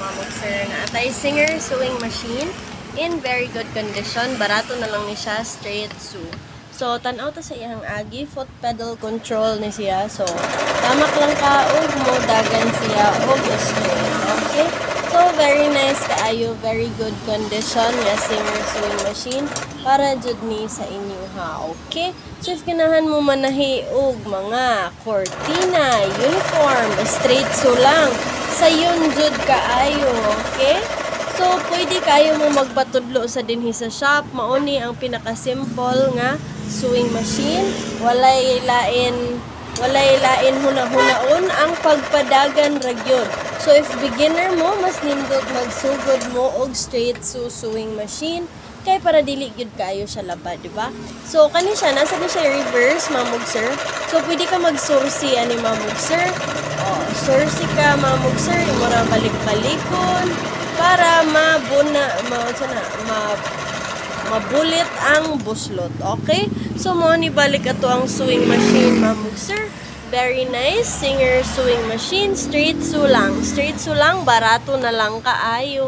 Mamog sir na atay Singer sewing machine in very good condition. Barato na lang ni siya, straight sew. So, tanaw ta sa iyang agi, foot pedal control ni siya. So, tamak lang ka og mo dagan siya og straight. Okay? So, very nice kaayo, very good condition nga Singer sewing machine para jud ni sa inyo ha. Okay? So, if ganahan mo manahi og mga cortina, uniform, straight sew lang, sayon jud kaayo, okay? So, pwede kayo mo magpatudlo sa dinhi sa shop. Mauni ang pinaka-simple nga sewing machine. Walay lain huna-hunaon ang pagpadagan ragyod. So, if beginner mo, mas nindot magsugod mo og straight sew sewing machine kay para dili gyud kayo siya labad, di ba? So, kani siya, nasa ni siya reverse, mamog sir. So, pwede ka mag-sursi ani mamog sir. Oh, sursi ka mamog sir, imura balik-balikon para mabulit ang buslot. Okay? So, mo ni balik ato ang sewing machine mamog sir. Very nice, Singer sewing machine, straight sew lang. Straight sew lang, barato na lang kaayo.